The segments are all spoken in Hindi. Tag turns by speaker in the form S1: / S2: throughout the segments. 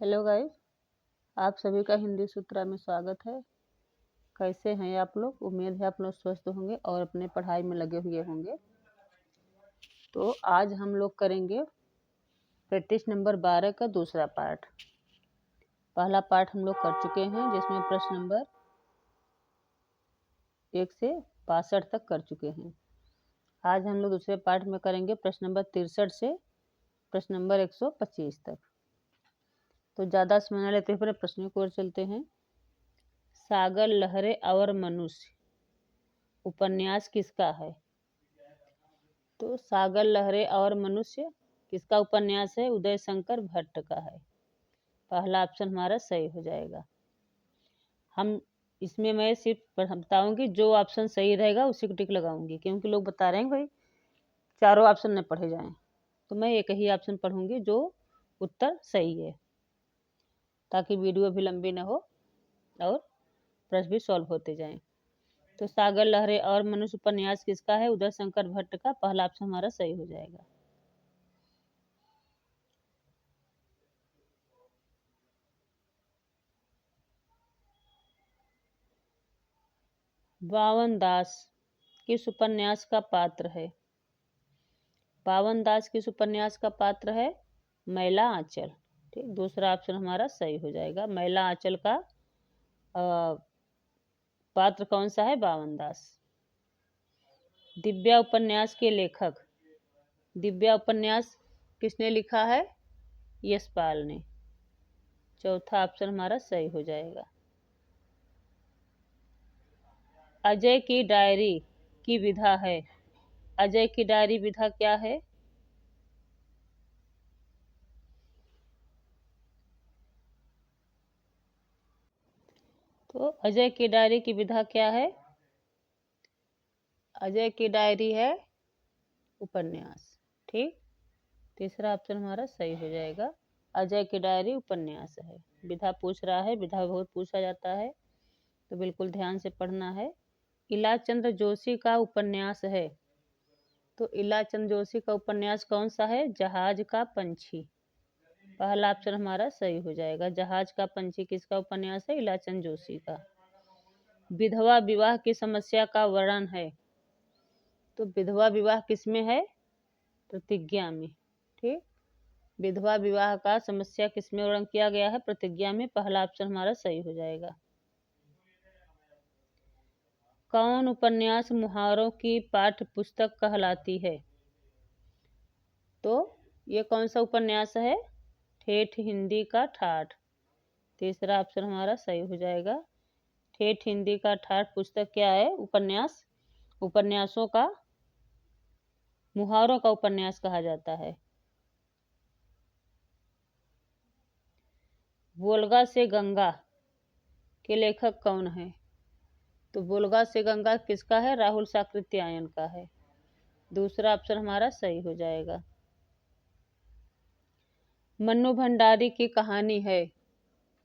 S1: हेलो गाइस, आप सभी का हिंदी सूत्रा में स्वागत है। कैसे हैं आप लोग? उम्मीद है आप लोग स्वस्थ होंगे और अपने पढ़ाई में लगे हुए होंगे। तो आज हम लोग करेंगे प्रैक्टिस नंबर 12 का दूसरा पार्ट। पहला पार्ट हम लोग कर चुके हैं, जिसमें प्रश्न नंबर 1 से 62 तक कर चुके हैं। आज हम लोग दूसरे पार्ट में करेंगे प्रश्न नंबर 63 से प्रश्न नंबर 125 तक। तो ज़्यादा समय न लेते हुए प्रश्नों की ओर चलते हैं। सागर लहरें और मनुष्य उपन्यास किसका है? तो सागर लहरें और मनुष्य किसका उपन्यास है? उदय शंकर भट्ट का है। पहला ऑप्शन हमारा सही हो जाएगा। हम इसमें मैं सिर्फ बताऊंगी, जो ऑप्शन सही रहेगा उसी को टिक लगाऊंगी, क्योंकि लोग बता रहे हैं भाई चारों ऑप्शन न पढ़े जाएं, तो मैं एक ही ऑप्शन पढ़ूंगी जो उत्तर सही है, ताकि वीडियो भी लंबी न हो और प्रश्न भी सॉल्व होते जाएं। तो सागर लहरें और मनुष्य उपन्यास किसका है? उदय शंकर भट्ट का। पहला ऑप्शन हमारा सही हो जाएगा। बावन दास किस उपन्यास का पात्र है? बावन दास किस उपन्यास का पात्र है? मैला आंचल। ठीक, दूसरा ऑप्शन हमारा सही हो जाएगा। मैला आंचल का पात्र कौन सा है? बावन दास। दिव्या उपन्यास के लेखक, दिव्या उपन्यास किसने लिखा है? यशपाल ने। चौथा ऑप्शन हमारा सही हो जाएगा। अजय की डायरी की विधा है। अजय की डायरी विधा क्या है? तो अजय की डायरी की विधा क्या है? अजय की डायरी है उपन्यास। ठीक, तीसरा ऑप्शन हमारा सही हो जाएगा। अजय की डायरी उपन्यास है। विधा पूछ रहा है, विधा बहुत पूछा जाता है, तो बिल्कुल ध्यान से पढ़ना है। इलाचंद्र जोशी का उपन्यास है। तो इलाचंद्र जोशी का उपन्यास कौन सा है? जहाज का पंछी। पहला ऑप्शन हमारा सही हो जाएगा। जहाज का पंछी किसका उपन्यास है? इलाचंद जोशी का। विधवा विवाह की समस्या का वर्णन है। तो विधवा विवाह किसमें है? प्रतिज्ञा में। ठीक, विधवा विवाह का समस्या किसमें वर्णन किया गया है? प्रतिज्ञा में। पहला ऑप्शन हमारा सही हो जाएगा। कौन उपन्यास मुहावरों की पाठ्य पुस्तक कहलाती है? तो ये कौन सा उपन्यास है? ठेठ हिंदी का ठाठ। तीसरा ऑप्शन हमारा सही हो जाएगा। ठेठ हिंदी का ठाठ पुस्तक क्या है? उपन्यास। उपन्यासों का, मुहावरों का उपन्यास कहा जाता है। वोल्गा से गंगा के लेखक कौन है? तो वोल्गा से गंगा किसका है? राहुल साकृत्यायन का है। दूसरा ऑप्शन हमारा सही हो जाएगा। मन्नू भंडारी की कहानी है।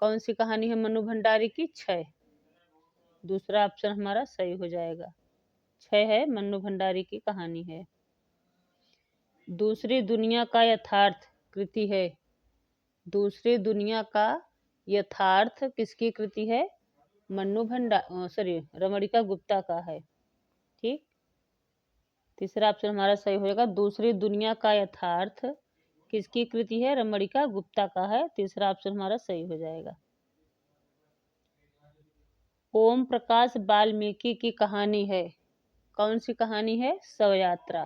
S1: कौन सी कहानी है मन्नू भंडारी की? छह। दूसरा ऑप्शन हमारा सही हो जाएगा। छह है, मन्नू भंडारी की कहानी है। दूसरी दुनिया का यथार्थ कृति है। दूसरी दुनिया का यथार्थ किसकी कृति है? मन्नू रमणिका गुप्ता का है। ठीक, तीसरा ऑप्शन हमारा सही हो जाएगा। दूसरी दुनिया का यथार्थ किसकी कृति है? रमणिका गुप्ता का है। तीसरा ऑप्शन हमारा सही हो जाएगा। ओम प्रकाश वाल्मीकि की कहानी है। कौन सी कहानी है? शव यात्रा।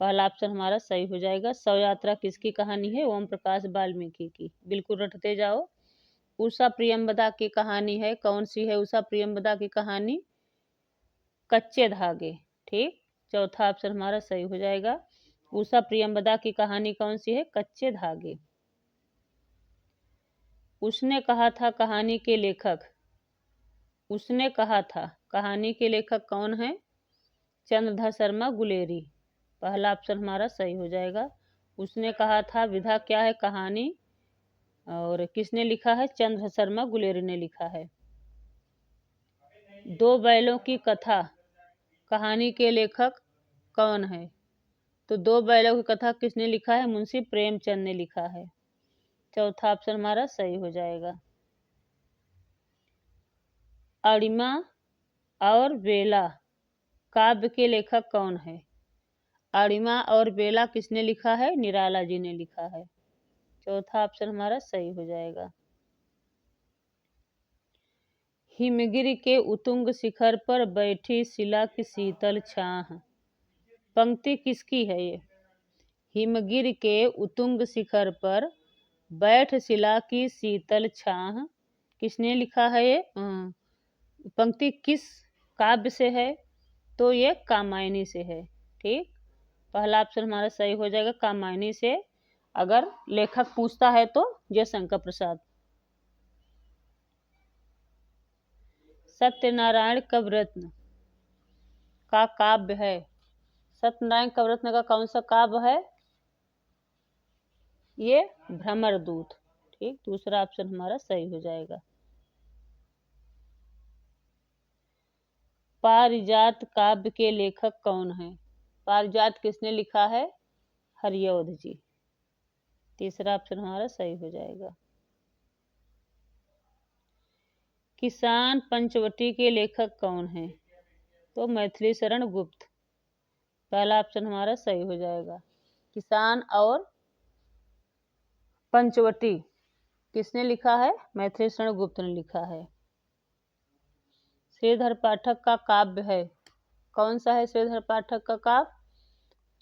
S1: पहला ऑप्शन हमारा सही हो जाएगा। शव यात्रा किसकी कहानी है? ओम प्रकाश वाल्मीकि की। बिल्कुल रटते जाओ। उषा प्रियंवदा की कहानी है। कौन सी है उषा प्रियंवदा की कहानी? कच्चे धागे। ठीक, चौथा ऑप्शन हमारा सही हो जाएगा। उषा प्रियंवदा की कहानी कौन सी है? कच्चे धागे। उसने कहा था कहानी के लेखक, उसने कहा था कहानी के लेखक कौन है? चंद्रधर शर्मा गुलेरी। पहला ऑप्शन हमारा सही हो जाएगा। उसने कहा था विधा क्या है? कहानी। और किसने लिखा है? चंद्रधर शर्मा गुलेरी ने लिखा है। दो बैलों की कथा कहानी के लेखक कौन है? तो दो बैलों की कथा किसने लिखा है? मुंशी प्रेमचंद ने लिखा है। चौथा ऑप्शन हमारा सही हो जाएगा। अणिमा और बेला काव्य के लेखक कौन है? अणिमा और बेला किसने लिखा है? निराला जी ने लिखा है। चौथा ऑप्शन हमारा सही हो जाएगा। हिमगिरी के उत्तुंग शिखर पर बैठी शिला की शीतल छाह, पंक्ति किसकी है ये? हिमगिरी के उत्तुंग शिखर पर बैठ शिला की शीतल छाह, किसने लिखा है ये? पंक्ति किस काव्य से है? तो ये कामायनी से है। ठीक, पहला ऑप्शन हमारा सही हो जाएगा, कामायनी से। अगर लेखक पूछता है तो जयशंकर प्रसाद। सत्यनारायण कविरत्न का काव्य है? सत्यनारायण कविरत्न का कौन सा काव्य है? ये भ्रमरदूत। ठीक, दूसरा ऑप्शन हमारा सही हो जाएगा। पारिजात काव्य के लेखक कौन है? पारिजात किसने लिखा है? हरिऔध जी। तीसरा ऑप्शन हमारा सही हो जाएगा। किसान पंचवटी के लेखक कौन है? तो मैथिली शरण गुप्त। पहला ऑप्शन हमारा सही हो जाएगा। किसान और पंचवटी किसने लिखा है? मैथिली शरण गुप्त ने लिखा है। श्रीधर पाठक का काव्य है, कौन सा है श्रीधर पाठक का काव्य?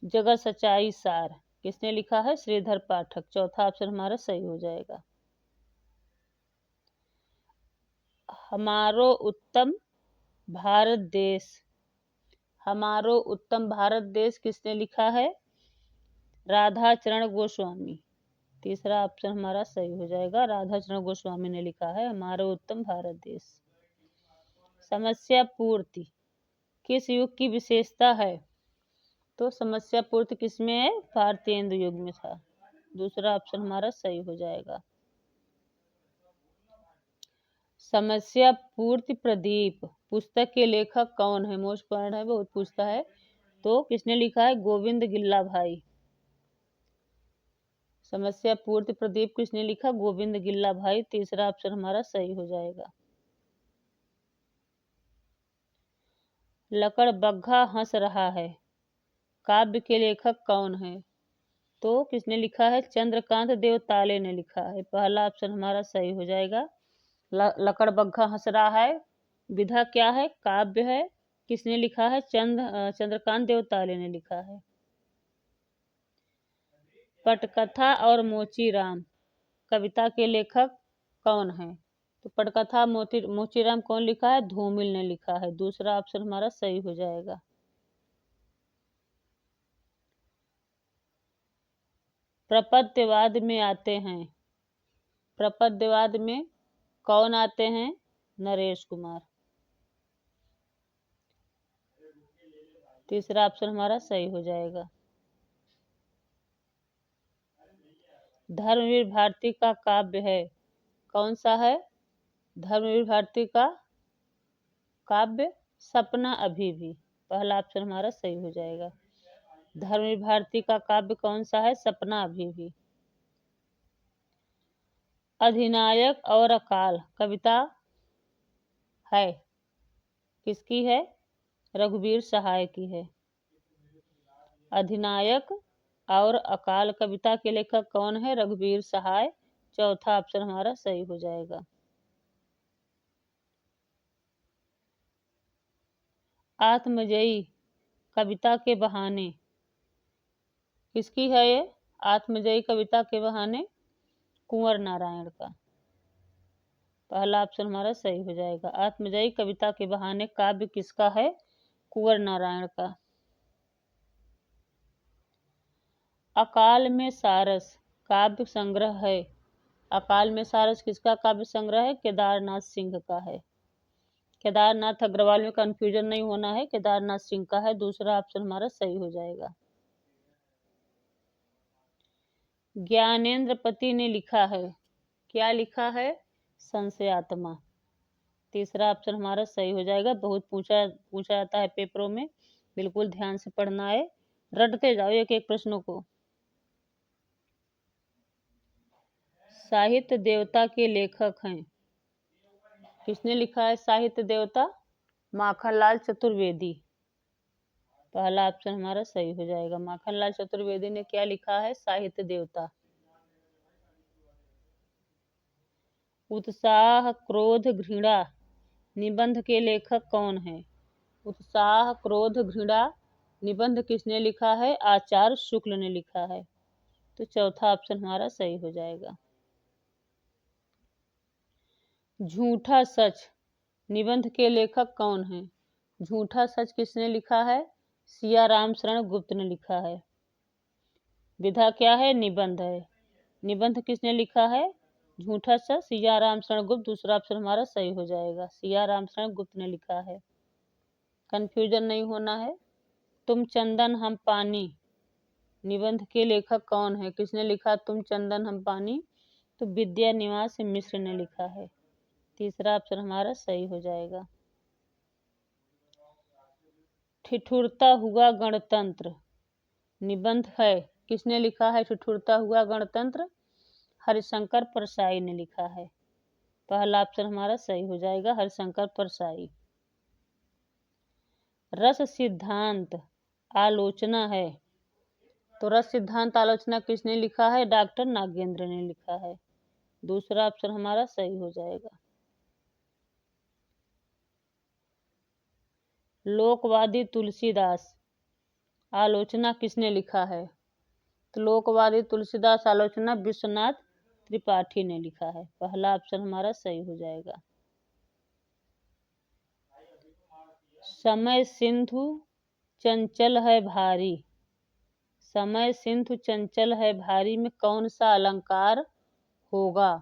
S1: जगत सच्चाई सार, किसने लिखा है? श्रीधर पाठक। चौथा ऑप्शन हमारा सही हो जाएगा। हमारो उत्तम भारत देश, हमारो उत्तम भारत देश किसने लिखा है? राधा चरण गोस्वामी। तीसरा ऑप्शन हमारा सही हो जाएगा, राधा चरण गोस्वामी ने लिखा है हमारो उत्तम भारत देश। समस्या पूर्ति किस युग की विशेषता है? तो समस्या पूर्ति किसमें है? भारतेंदु युग में था। दूसरा ऑप्शन हमारा सही हो जाएगा। समस्या पूर्ति प्रदीप पुस्तक के लेखक कौन है? मोस्ट पॉइंट है, बहुत पूछता है। तो किसने लिखा है? गोविंद गिल्ला भाई। समस्या पूर्ति प्रदीप किसने लिखा? गोविंद गिल्ला भाई। तीसरा ऑप्शन हमारा सही हो जाएगा। लकड़बग्घा हंस रहा है काव्य के लेखक कौन है? तो किसने लिखा है? चंद्रकांत देवताले ने लिखा है। पहला ऑप्शन हमारा सही हो जाएगा। लकड़बग्घा हंस रहा है विधा क्या है? काव्य है। किसने लिखा है? चंद्रकांत देवताले ने लिखा है। पटकथा और मोचीराम कविता के लेखक कौन है? तो पटकथा मोचीराम कौन लिखा है? धूमिल ने लिखा है। दूसरा ऑप्शन हमारा सही हो जाएगा। प्रपद्यवाद में आते हैं, प्रपद्यवाद में कौन आते हैं? नरेश कुमार। तीसरा ऑप्शन हमारा सही हो जाएगा। धर्मवीर भारती का काव्य है, कौन सा है? धर्मवीर भारती का काव्य सपना अभी भी। पहला ऑप्शन हमारा सही हो जाएगा। धर्मवीर भारती का काव्य कौन सा है? सपना अभी भी। अधिनायक और अकाल कविता है, किसकी है? रघुवीर सहाय की है। अधिनायक और अकाल कविता के लेखक कौन है? रघुवीर सहाय। चौथा ऑप्शन हमारा सही हो जाएगा। आत्मजयी कविता के बहाने किसकी है ये? आत्मजयी कविता के बहाने कुंवर नारायण का। पहला ऑप्शन हमारा सही हो जाएगा। आत्मजयी कविता के बहाने काव्य किसका है? कुंवर नारायण का। अकाल में सारस काव्य संग्रह है, अकाल में सारस किसका काव्य संग्रह है? केदारनाथ सिंह का है। केदारनाथ अग्रवाल में कंफ्यूजन नहीं होना है, केदारनाथ सिंह का है। दूसरा ऑप्शन हमारा सही हो जाएगा। ज्ञानेंद्र पति ने लिखा है, क्या लिखा है? संशयात्मा। तीसरा ऑप्शन हमारा सही हो जाएगा। बहुत पूछा जाता है पेपरों में, बिल्कुल ध्यान से पढ़ना है, रटते जाओ एक एक प्रश्नों को। साहित्य देवता के लेखक हैं? किसने लिखा है साहित्य देवता? माखनलाल चतुर्वेदी। पहला ऑप्शन हमारा सही हो जाएगा। माखनलाल चतुर्वेदी ने क्या लिखा है साहित्य देवता? उत्साह क्रोध घृणा निबंध के लेखक कौन है? उत्साह क्रोध घृणा निबंध किसने लिखा है? आचार्य शुक्ल ने लिखा है। तो चौथा ऑप्शन हमारा सही हो जाएगा। झूठा सच निबंध के लेखक कौन है? झूठा सच किसने लिखा है? सिया राम शरण गुप्त ने लिखा है। विधा क्या है? निबंध है। निबंध किसने लिखा है? झूठा सच सिया राम शरण गुप्त। दूसरा ऑप्शन हमारा सही हो जाएगा। सिया राम शरण गुप्त ने लिखा है। कंफ्यूजन नहीं होना है। तुम चंदन हम पानी निबंध के लेखक कौन है? किसने लिखा तुम चंदन हम पानी? तो विद्या निवास मिश्र ने लिखा है। तीसरा ऑप्शन हमारा सही हो जाएगा। ठिठुरता हुआ गणतंत्र निबंध है, किसने लिखा है? ठिठुरता हुआ गणतंत्र हरिशंकर परसाई ने लिखा है। पहला ऑप्शन हमारा सही हो जाएगा, हरिशंकर परसाई। रस सिद्धांत आलोचना है, तो रस सिद्धांत आलोचना किसने लिखा है? डॉक्टर नागेंद्र ने लिखा है। दूसरा ऑप्शन हमारा सही हो जाएगा। लोकवादी तुलसीदास आलोचना किसने लिखा है? तो लोकवादी तुलसीदास आलोचना विश्वनाथ त्रिपाठी ने लिखा है। पहला ऑप्शन हमारा सही हो जाएगा। समय सिंधु चंचल है भारी, समय सिंधु चंचल है भारी में कौन सा अलंकार होगा?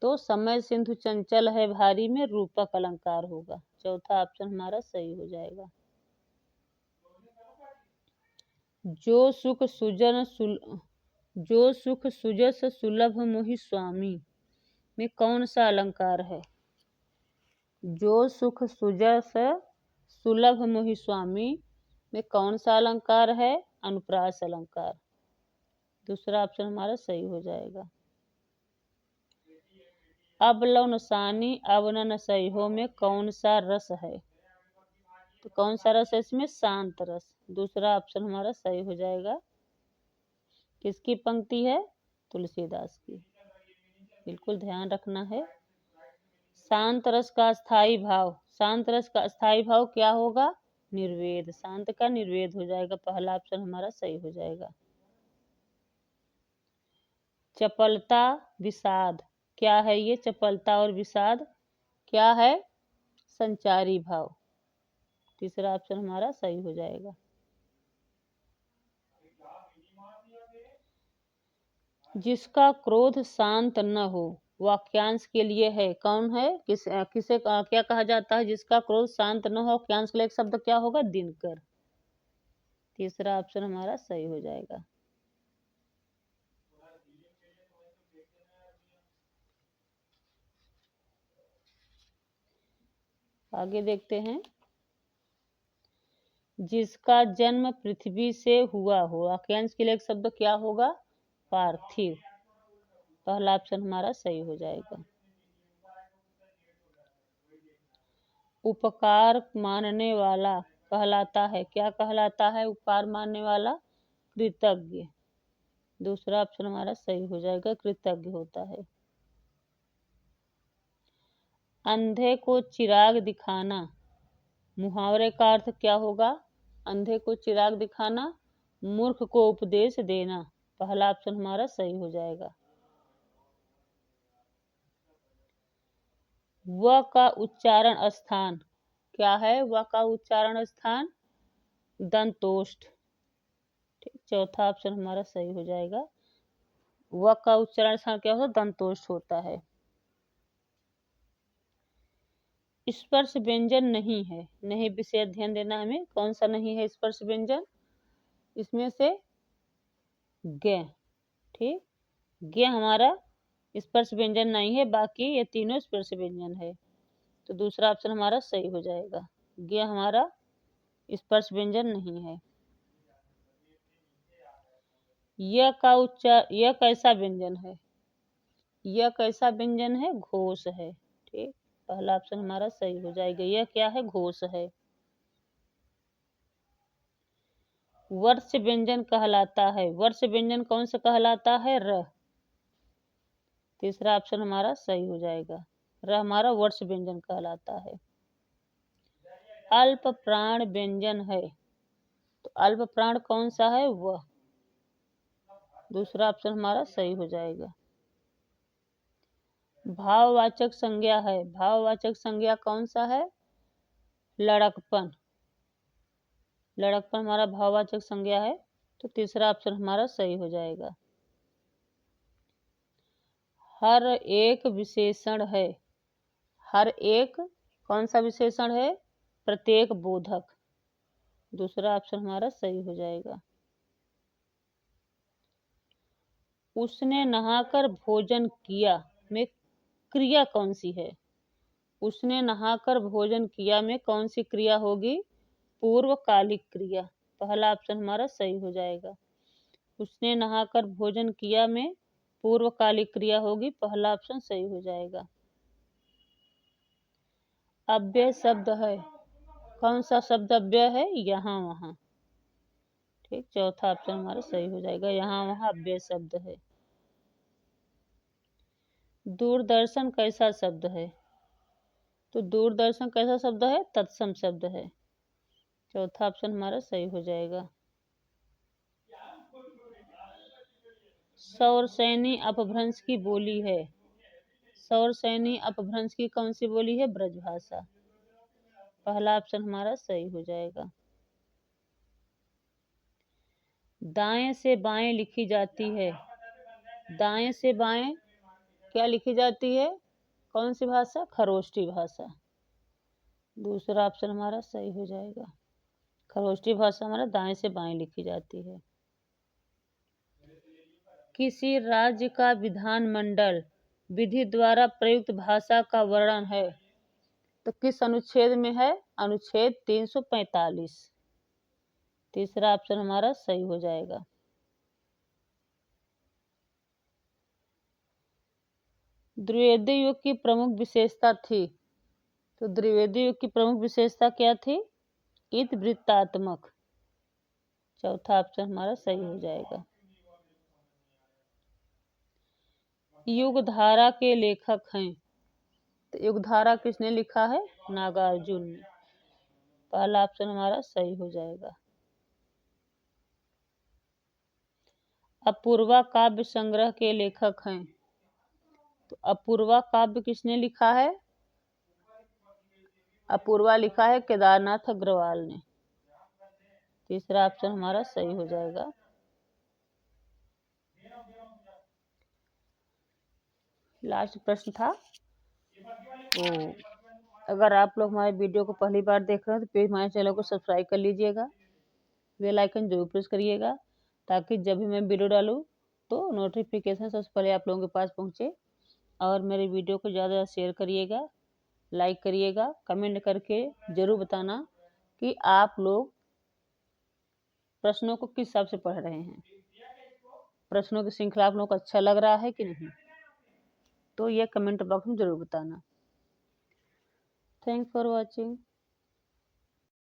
S1: तो समय सिंधु चंचल है भारी में रूपक अलंकार होगा। चौथा ऑप्शन हमारा सही हो जाएगा। जो सुख सुजस सुलभ मोहि स्वामी में कौन सा अलंकार है? जो सुख सुजस सुलभ मोहि स्वामी में कौन सा अलंकार है? अनुप्रास अलंकार। दूसरा ऑप्शन हमारा सही हो जाएगा। अब लौनसानी अवनन सही में कौन सा रस है? तो कौन सा रस है इसमें? शांत रस। दूसरा ऑप्शन हमारा सही हो जाएगा। किसकी पंक्ति है? तुलसीदास की। बिल्कुल ध्यान रखना है। शांत रस का स्थायी भाव, शांत रस का स्थायी भाव क्या होगा? निर्वेद। शांत का निर्वेद हो जाएगा। पहला ऑप्शन हमारा सही हो जाएगा। चपलता विषाद क्या है? ये चपलता और विषाद क्या है? संचारी भाव। तीसरा ऑप्शन हमारा सही हो जाएगा। जिसका क्रोध शांत न हो वाक्यांश के लिए है, कौन है? किसे क्या कहा जाता है? जिसका क्रोध शांत न हो वाक्यांश के लिए एक शब्द क्या होगा? दिनकर। तीसरा ऑप्शन हमारा सही हो जाएगा। आगे देखते हैं। जिसका जन्म पृथ्वी से हुआ हो वाक्यांश के लिए एक शब्द क्या होगा? पार्थिव। पहला ऑप्शन हमारा सही हो जाएगा। उपकार मानने वाला कहलाता है, क्या कहलाता है? उपकार मानने वाला कृतज्ञ। दूसरा ऑप्शन हमारा सही हो जाएगा, कृतज्ञ होता है। अंधे को चिराग दिखाना मुहावरे का अर्थ क्या होगा? अंधे को चिराग दिखाना, मूर्ख को उपदेश देना। पहला ऑप्शन हमारा सही हो जाएगा। व का उच्चारण स्थान क्या है? व का उच्चारण स्थान दंतोष्ठ। चौथा ऑप्शन हमारा सही हो जाएगा। व का उच्चारण स्थान क्या होता है? दंतोष्ठ होता है। स्पर्श व्यंजन नहीं है, नहीं विशेष ध्यान देना हमें। कौन सा नहीं है स्पर्श व्यंजन? इसमें से ग। ठीक, ग हमारा स्पर्श व्यंजन नहीं है, बाकी ये तीनों स्पर्श व्यंजन है। तो दूसरा ऑप्शन हमारा सही हो जाएगा। ग हमारा स्पर्श व्यंजन नहीं है। यह का उच्चार, यह कैसा व्यंजन है? यह कैसा व्यंजन है? घोष है। ठीक, पहला ऑप्शन हमारा सही हो जाएगा। यह क्या है? घोष है। वर्ष व्यंजन कहलाता है। वर्ष व्यंजन कौन सा कहलाता है? र। तीसरा ऑप्शन हमारा सही हो जाएगा। र हमारा वर्ष व्यंजन कहलाता है। अल्प प्राण व्यंजन है। तो अल्प प्राण कौन सा है? वह। दूसरा ऑप्शन हमारा सही हो जाएगा। भाववाचक संज्ञा है। भाववाचक संज्ञा कौन सा है? लड़कपन। लड़कपन हमारा भाववाचक संज्ञा है। तो तीसरा ऑप्शन हमारा सही हो जाएगा। हर एक विशेषण है। हर एक कौन सा विशेषण है? प्रत्येक बोधक। दूसरा ऑप्शन हमारा सही हो जाएगा। उसने नहाकर भोजन किया में क्रिया कौन सी है? उसने नहाकर भोजन किया में कौन सी क्रिया होगी? पूर्वकालिक क्रिया। पहला ऑप्शन हमारा सही हो जाएगा। उसने नहाकर भोजन किया में पूर्वकालिक क्रिया होगी। पहला ऑप्शन सही हो जाएगा। अव्यय शब्द है। कौन सा शब्द अव्यय है? यहाँ वहाँ। ठीक, चौथा ऑप्शन हमारा सही हो जाएगा। यहाँ वहाँ अव्यय शब्द है। दूरदर्शन कैसा शब्द है? तो दूरदर्शन कैसा शब्द है? तत्सम शब्द है। चौथा ऑप्शन हमारा सही हो जाएगा। सौरसैनी अपभ्रंश की बोली है। सौरसैनी अपभ्रंश की कौन सी बोली है? ब्रजभाषा। पहला ऑप्शन हमारा सही हो जाएगा। दाएं से बाएं लिखी जाती है। दाएं से बाएं क्या लिखी जाती है? कौन सी भाषा? खरोष्टी भाषा। दूसरा ऑप्शन हमारा सही हो जाएगा। खरोष्टी भाषा हमारा दाएं से बाएं लिखी जाती है। किसी राज्य का विधानमंडल विधि द्वारा प्रयुक्त भाषा का वर्णन है। तो किस अनुच्छेद में है? अनुच्छेद 345। तीसरा ऑप्शन हमारा सही हो जाएगा। द्विवेदी युग की प्रमुख विशेषता थी। तो द्विवेदी युग की प्रमुख विशेषता क्या थी? इतिवृत्तात्मक। चौथा ऑप्शन हमारा सही हो जाएगा। युगधारा के लेखक हैं। तो युगधारा किसने लिखा है? नागार्जुन ने। पहला ऑप्शन हमारा सही हो जाएगा। अपूर्वा काव्य संग्रह के लेखक हैं। तो अपूर्वा काव्य किसने लिखा है? अपूर्वा लिखा है केदारनाथ अग्रवाल ने। तीसरा ऑप्शन हमारा सही हो जाएगा। लास्ट प्रश्न था। तो अगर आप लोग हमारे वीडियो को पहली बार देख रहे हैं तो प्लीज हमारे चैनल को सब्सक्राइब कर लीजिएगा। बेल आइकन जरूर प्रेस करिएगा ताकि जब भी मैं वीडियो डालूँ तो नोटिफिकेशन सबसे पहले आप लोगों के पास पहुँचे। और मेरे वीडियो को ज़्यादा शेयर करिएगा, लाइक करिएगा, कमेंट करके ज़रूर बताना कि आप लोग प्रश्नों को किस हिसाब से पढ़ रहे हैं। प्रश्नों की श्रृंखला आप लोगों को अच्छा लग रहा है कि नहीं, तो ये कमेंट बॉक्स में ज़रूर बताना। Thanks for watching.